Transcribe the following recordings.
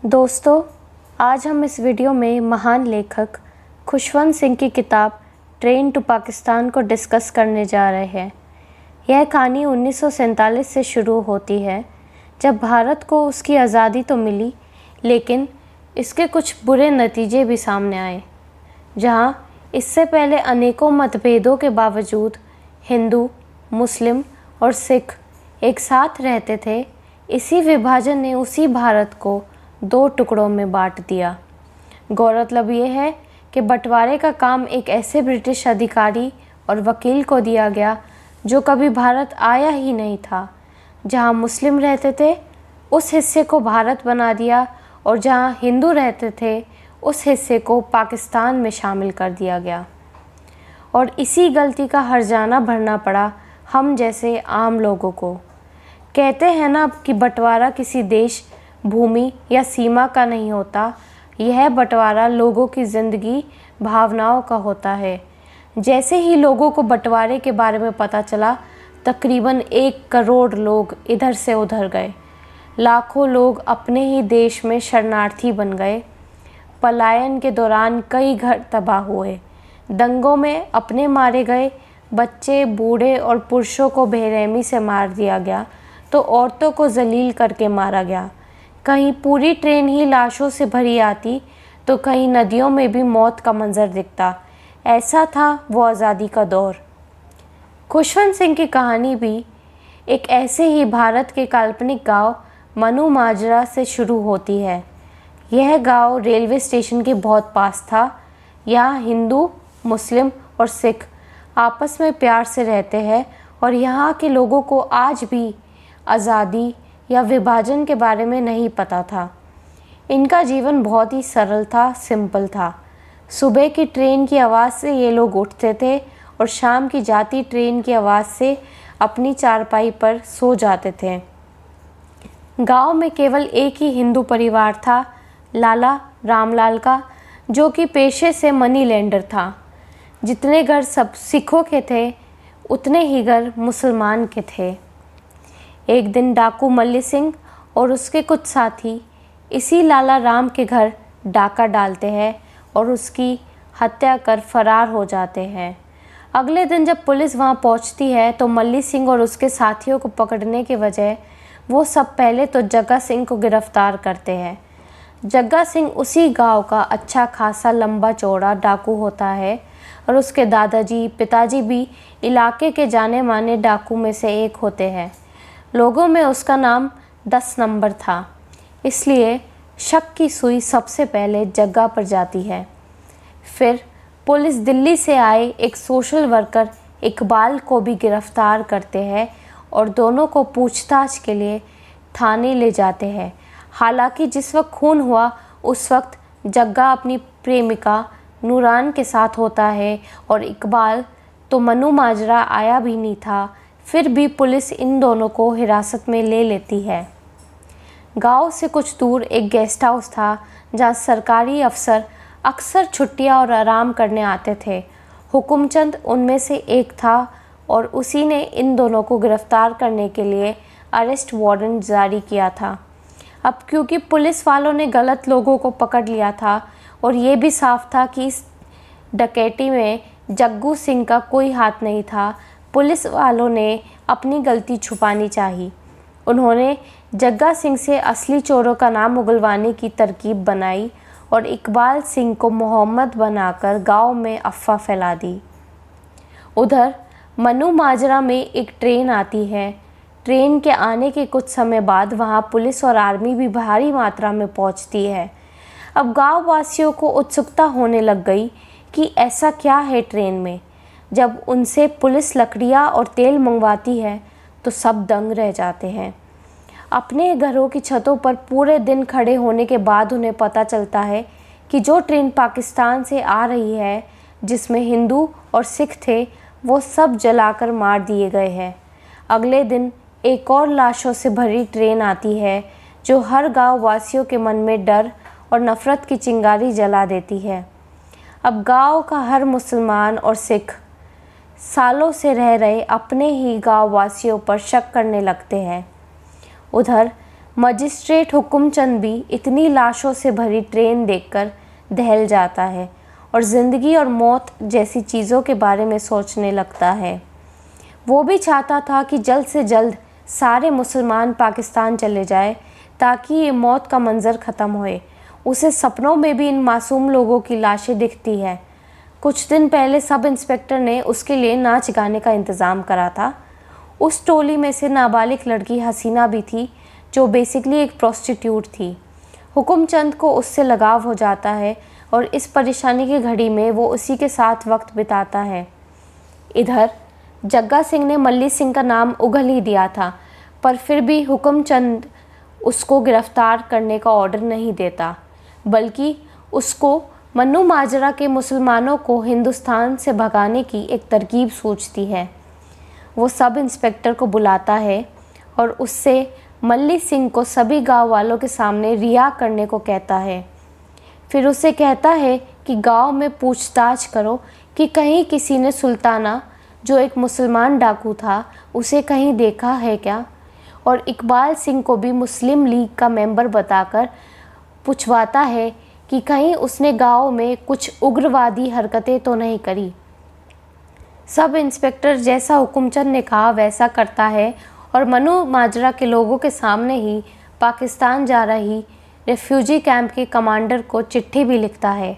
दोस्तों, आज हम इस वीडियो में महान लेखक खुशवंत सिंह की किताब ट्रेन टू पाकिस्तान को डिस्कस करने जा रहे हैं। यह कहानी 1947 से शुरू होती है, जब भारत को उसकी आज़ादी तो मिली, लेकिन इसके कुछ बुरे नतीजे भी सामने आए। जहां इससे पहले अनेकों मतभेदों के बावजूद हिंदू, मुस्लिम और सिख एक साथ रहते थे, इसी विभाजन ने उसी भारत को दो टुकड़ों में बांट दिया। गौरतलब ये है कि बंटवारे का काम एक ऐसे ब्रिटिश अधिकारी और वकील को दिया गया जो कभी भारत आया ही नहीं था। जहां मुस्लिम रहते थे उस हिस्से को भारत बना दिया, और जहां हिंदू रहते थे उस हिस्से को पाकिस्तान में शामिल कर दिया गया। और इसी गलती का हर्जाना भरना पड़ा हम जैसे आम लोगों को। कहते हैं ना कि बंटवारा किसी देश, भूमि या सीमा का नहीं होता, यह बंटवारा लोगों की ज़िंदगी, भावनाओं का होता है। जैसे ही लोगों को बंटवारे के बारे में पता चला, तकरीबन 1 करोड़ लोग इधर से उधर गए। लाखों लोग अपने ही देश में शरणार्थी बन गए। पलायन के दौरान कई घर तबाह हुए। दंगों में अपने मारे गए, बच्चे, बूढ़े और पुरुषों को बेरहमी से मार दिया गया, तो औरतों को जलील करके मारा गया। कहीं पूरी ट्रेन ही लाशों से भरी आती, तो कहीं नदियों में भी मौत का मंजर दिखता। ऐसा था वो आज़ादी का दौर। खुशवंत सिंह की कहानी भी एक ऐसे ही भारत के काल्पनिक गांव मनु माजरा से शुरू होती है। यह गांव रेलवे स्टेशन के बहुत पास था। यहाँ हिंदू, मुस्लिम और सिख आपस में प्यार से रहते हैं, और यहाँ के लोगों को आज भी आज़ादी या विभाजन के बारे में नहीं पता था। इनका जीवन बहुत ही सरल था, सिंपल था। सुबह की ट्रेन की आवाज़ से ये लोग उठते थे और शाम की जाती ट्रेन की आवाज़ से अपनी चारपाई पर सो जाते थे। गांव में केवल एक ही हिंदू परिवार था, लाला रामलाल का, जो कि पेशे से मनी लेंडर था। जितने घर सब सिखों के थे, उतने ही घर मुसलमान के थे। एक दिन डाकू मल्ली सिंह और उसके कुछ साथी इसी लाला राम के घर डाका डालते हैं और उसकी हत्या कर फरार हो जाते हैं। अगले दिन जब पुलिस वहां पहुंचती है, तो मल्ली सिंह और उसके साथियों को पकड़ने के बजाय वो सब पहले तो जग्गा सिंह को गिरफ्तार करते हैं। जग्गा सिंह उसी गांव का अच्छा खासा लंबा चौड़ा डाकू होता है, और उसके दादाजी, पिताजी भी इलाके के जाने माने डाकू में से एक होते हैं। लोगों में उसका नाम 10 नंबर था, इसलिए शक की सुई सबसे पहले जग्गा पर जाती है। फिर पुलिस दिल्ली से आए एक सोशल वर्कर इकबाल को भी गिरफ्तार करते हैं और दोनों को पूछताछ के लिए थाने ले जाते हैं। हालांकि जिस वक्त खून हुआ, उस वक्त जग्गा अपनी प्रेमिका नूरान के साथ होता है और इकबाल तो मनु माजरा आया भी नहीं था। फिर भी पुलिस इन दोनों को हिरासत में ले लेती है। गांव से कुछ दूर एक गेस्ट हाउस था, जहां सरकारी अफसर अक्सर छुट्टियां और आराम करने आते थे। हुकुमचंद उनमें से एक था, और उसी ने इन दोनों को गिरफ्तार करने के लिए अरेस्ट वारंट जारी किया था। अब क्योंकि पुलिस वालों ने गलत लोगों को पकड़ लिया था, और ये भी साफ था कि इस डकैती में जग्गू सिंह का कोई हाथ नहीं था, पुलिस वालों ने अपनी गलती छुपानी चाहिए। उन्होंने जग्गा सिंह से असली चोरों का नाम उगलवाने की तरकीब बनाई और इकबाल सिंह को मोहम्मद बनाकर गांव में अफवाह फैला दी। उधर मनु माजरा में एक ट्रेन आती है। ट्रेन के आने के कुछ समय बाद वहां पुलिस और आर्मी भी भारी मात्रा में पहुंचती है। अब गाँव वासियों को उत्सुकता होने लग गई कि ऐसा क्या है ट्रेन में। जब उनसे पुलिस लकड़ियाँ और तेल मंगवाती है, तो सब दंग रह जाते हैं। अपने घरों की छतों पर पूरे दिन खड़े होने के बाद उन्हें पता चलता है कि जो ट्रेन पाकिस्तान से आ रही है, जिसमें हिंदू और सिख थे, वो सब जलाकर मार दिए गए हैं। अगले दिन एक और लाशों से भरी ट्रेन आती है, जो हर गाँव वासियों के मन में डर और नफ़रत की चिंगारी जला देती है। अब गाँव का हर मुसलमान और सिख सालों से रह रहे अपने ही गाँव वासियों पर शक करने लगते हैं। उधर मजिस्ट्रेट हुकुमचंद भी इतनी लाशों से भरी ट्रेन देखकर दहल जाता है और ज़िंदगी और मौत जैसी चीज़ों के बारे में सोचने लगता है। वो भी चाहता था कि जल्द से जल्द सारे मुसलमान पाकिस्तान चले जाए ताकि ये मौत का मंज़र ख़त्म होए। उसे सपनों में भी इन मासूम लोगों की लाशें दिखती है। कुछ दिन पहले सब इंस्पेक्टर ने उसके लिए नाच गाने का इंतज़ाम करा था। उस टोली में से नाबालिग लड़की हसीना भी थी, जो बेसिकली एक प्रोस्टिट्यूट थी। हुकुमचंद को उससे लगाव हो जाता है और इस परेशानी की घड़ी में वो उसी के साथ वक्त बिताता है। इधर जग्गा सिंह ने मल्ली सिंह का नाम उगल ही दिया था, पर फिर भी हुकुमचंद उसको गिरफ्तार करने का ऑर्डर नहीं देता, बल्कि उसको मन्नू माजरा के मुसलमानों को हिंदुस्तान से भगाने की एक तरकीब सूझती है। वो सब इंस्पेक्टर को बुलाता है और उससे मल्ली सिंह को सभी गांव वालों के सामने रिहा करने को कहता है। फिर उसे कहता है कि गांव में पूछताछ करो कि कहीं किसी ने सुल्ताना, जो एक मुसलमान डाकू था, उसे कहीं देखा है क्या, और इकबाल सिंह को भी मुस्लिम लीग का मेंबर बताकर पूछवाता है कि कहीं उसने गांव में कुछ उग्रवादी हरकतें तो नहीं करी। सब इंस्पेक्टर जैसा हुकुमचंद ने कहा वैसा करता है और मन्नू माजरा के लोगों के सामने ही पाकिस्तान जा रही रेफ्यूजी कैंप के कमांडर को चिट्ठी भी लिखता है।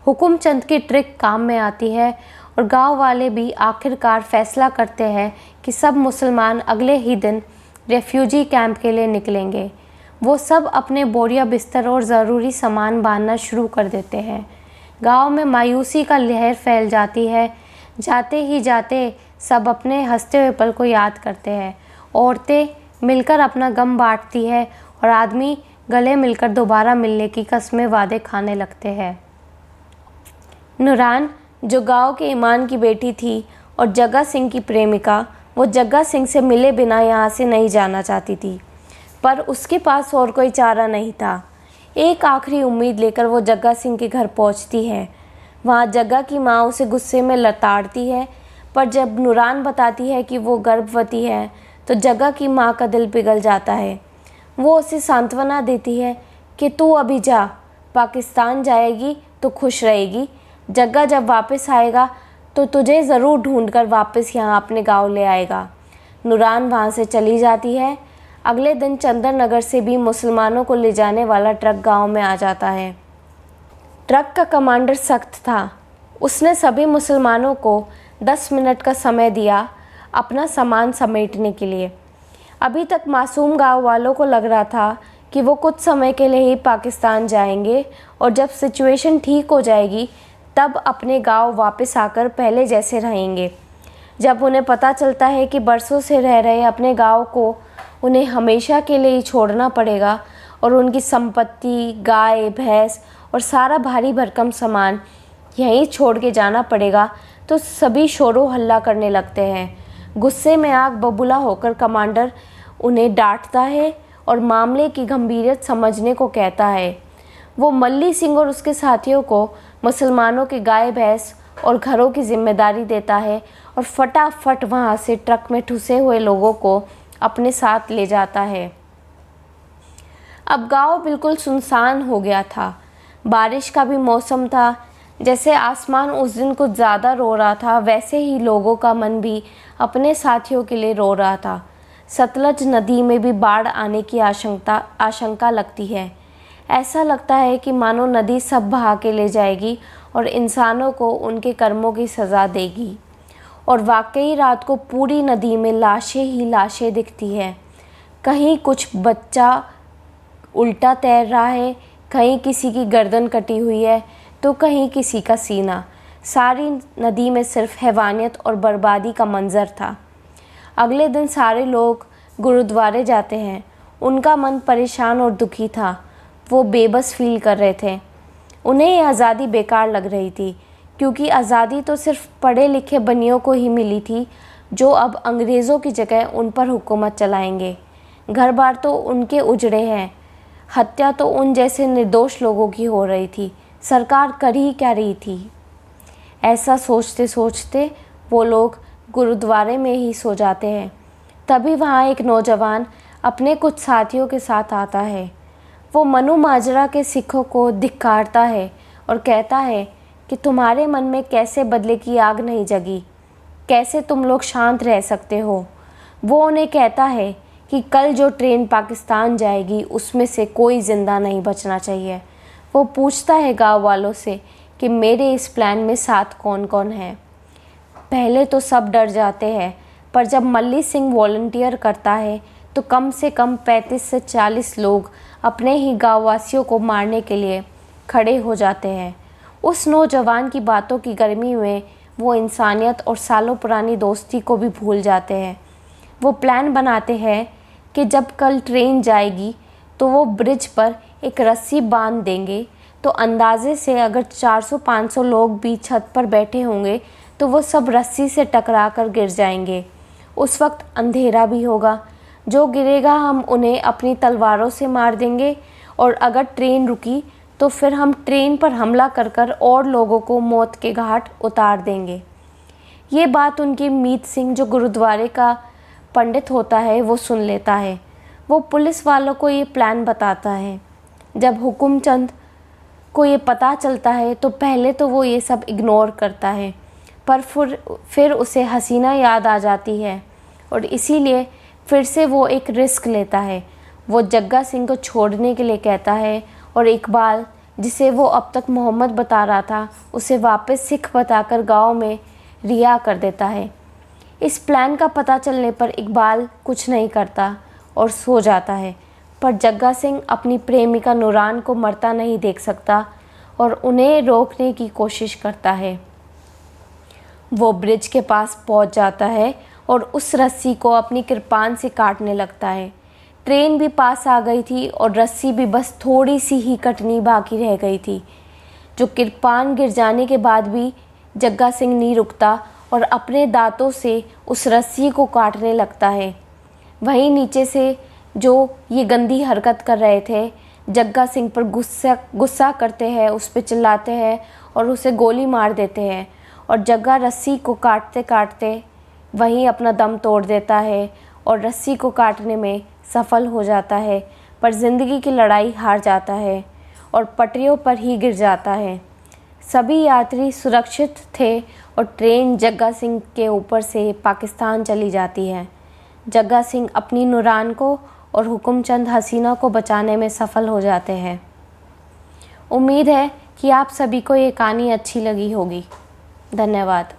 हुकुमचंद की ट्रिक काम में आती है और गांव वाले भी आखिरकार फैसला करते हैं कि सब मुसलमान अगले ही दिन रेफ्यूजी कैंप के लिए निकलेंगे। वो सब अपने बोरिया बिस्तर और ज़रूरी सामान बांधना शुरू कर देते हैं। गांव में मायूसी का लहर फैल जाती है। जाते ही जाते सब अपने हंसते हुए पल को याद करते हैं। औरतें मिलकर अपना गम बांटती है और आदमी गले मिलकर दोबारा मिलने की कस्में वादे खाने लगते हैं। नूरान, जो गांव के ईमान की बेटी थी और जग्गा सिंह की प्रेमिका, वो जग्गा सिंह से मिले बिना यहाँ से नहीं जाना चाहती थी, पर उसके पास और कोई चारा नहीं था। एक आखिरी उम्मीद लेकर वो जग्गा सिंह के घर पहुँचती है। वहाँ जग्गा की माँ उसे गुस्से में लताड़ती है, पर जब नूरान बताती है कि वो गर्भवती है तो जग्गा की माँ का दिल पिघल जाता है। वो उसे सांत्वना देती है कि तू अभी जा, पाकिस्तान जाएगी तो खुश रहेगी। जग्गा जब वापस आएगा तो तुझे ज़रूर ढूंढकर वापस यहाँ अपने गांव ले आएगा। नूरान वहाँ से चली जाती है। अगले दिन चंदन नगर से भी मुसलमानों को ले जाने वाला ट्रक गांव में आ जाता है। ट्रक का कमांडर सख्त था। उसने सभी मुसलमानों को 10 मिनट का समय दिया अपना सामान समेटने के लिए। अभी तक मासूम गांव वालों को लग रहा था कि वो कुछ समय के लिए ही पाकिस्तान जाएंगे और जब सिचुएशन ठीक हो जाएगी तब अपने गांव वापस आकर पहले जैसे रहेंगे। जब उन्हें पता चलता है कि बरसों से रह रहे अपने गांव को उन्हें हमेशा के लिए ही छोड़ना पड़ेगा और उनकी संपत्ति, गाय, भैंस और सारा भारी भरकम सामान यहीं छोड़ के जाना पड़ेगा, तो सभी शोरो हल्ला करने लगते हैं। गुस्से में आग बबूला होकर कमांडर उन्हें डांटता है और मामले की गंभीरत समझने को कहता है। वो मल्ली सिंह और उसके साथियों को मुसलमानों के गाय, भैंस और घरों की जिम्मेदारी देता है और फटाफट वहाँ से ट्रक में ठुसे हुए लोगों को अपने साथ ले जाता है। अब गांव बिल्कुल सुनसान हो गया था। बारिश का भी मौसम था। जैसे आसमान उस दिन कुछ ज़्यादा रो रहा था, वैसे ही लोगों का मन भी अपने साथियों के लिए रो रहा था। सतलज नदी में भी बाढ़ आने की आशंका लगती है। ऐसा लगता है कि मानो नदी सब बहा के ले जाएगी और इंसानों को उनके कर्मों की सज़ा देगी। और वाकई रात को पूरी नदी में लाशें ही लाशें दिखती है। कहीं कुछ बच्चा उल्टा तैर रहा है, कहीं किसी की गर्दन कटी हुई है तो कहीं किसी का सीना। सारी नदी में सिर्फ हैवानियत और बर्बादी का मंजर था। अगले दिन सारे लोग गुरुद्वारे जाते हैं। उनका मन परेशान और दुखी था। वो बेबस फील कर रहे थे। उन्हें ये आज़ादी बेकार लग रही थी, क्योंकि आज़ादी तो सिर्फ पढ़े लिखे बनियों को ही मिली थी, जो अब अंग्रेज़ों की जगह उन पर हुकूमत चलाएंगे। घर बार तो उनके उजड़े हैं। हत्या तो उन जैसे निर्दोष लोगों की हो रही थी। सरकार कर ही क्या रही थी। ऐसा सोचते सोचते वो लोग गुरुद्वारे में ही सो जाते हैं। तभी वहाँ एक नौजवान अपने कुछ साथियों के साथ आता है। वो मनु माजरा के सिखों को धिक्कारता है और कहता है कि तुम्हारे मन में कैसे बदले की आग नहीं जगी, कैसे तुम लोग शांत रह सकते हो। वो उन्हें कहता है कि कल जो ट्रेन पाकिस्तान जाएगी उसमें से कोई ज़िंदा नहीं बचना चाहिए। वो पूछता है गांव वालों से कि मेरे इस प्लान में साथ कौन कौन है। पहले तो सब डर जाते हैं, पर जब मल्ली सिंह वॉलंटियर करता है तो कम से कम 35 से 40 लोग अपने ही गाँव वासियों को मारने के लिए खड़े हो जाते हैं। उस नौजवान की बातों की गर्मी में वो इंसानियत और सालों पुरानी दोस्ती को भी भूल जाते हैं। वो प्लान बनाते हैं कि जब कल ट्रेन जाएगी तो वो ब्रिज पर एक रस्सी बांध देंगे, तो अंदाजे से अगर 400-500 लोग भी छत पर बैठे होंगे तो वो सब रस्सी से टकरा कर गिर जाएंगे। उस वक्त अंधेरा भी होगा, जो गिरेगा हम उन्हें अपनी तलवारों से मार देंगे, और अगर ट्रेन रुकी तो फिर हम ट्रेन पर हमला कर कर और लोगों को मौत के घाट उतार देंगे। ये बात उनकी मीत सिंह, जो गुरुद्वारे का पंडित होता है, वो सुन लेता है। वो पुलिस वालों को ये प्लान बताता है। जब हुकुमचंद को ये पता चलता है तो पहले तो वो ये सब इग्नोर करता है, पर फिर उसे हसीना याद आ जाती है और इसीलिए फिर से वो एक रिस्क लेता है। वो जग्गा सिंह को छोड़ने के लिए कहता है और इकबाल, जिसे वो अब तक मोहम्मद बता रहा था, उसे वापस सिख बताकर गांव में रिहा कर देता है। इस प्लान का पता चलने पर इकबाल कुछ नहीं करता और सो जाता है, पर जग्गा सिंह अपनी प्रेमिका नूरान को मरता नहीं देख सकता और उन्हें रोकने की कोशिश करता है। वो ब्रिज के पास पहुंच जाता है और उस रस्सी को अपनी कृपान से काटने लगता है। ट्रेन भी पास आ गई थी और रस्सी भी बस थोड़ी सी ही कटनी बाकी रह गई थी। जो कृपान गिर जाने के बाद भी जग्गा सिंह नहीं रुकता और अपने दांतों से उस रस्सी को काटने लगता है। वहीं नीचे से जो ये गंदी हरकत कर रहे थे, जग्गा सिंह पर गुस्सा करते हैं, उस पर चिल्लाते हैं और उसे गोली मार देते हैं, और जग्गा रस्सी को काटते काटते वहीं अपना दम तोड़ देता है और रस्सी को काटने में सफल हो जाता है, पर ज़िंदगी की लड़ाई हार जाता है और पटरियों पर ही गिर जाता है। सभी यात्री सुरक्षित थे और ट्रेन जग्गा सिंह के ऊपर से पाकिस्तान चली जाती है। जग्गा सिंह अपनी नूरान को और हुकुमचंद हसीना को बचाने में सफल हो जाते हैं। उम्मीद है कि आप सभी को ये कहानी अच्छी लगी होगी। धन्यवाद।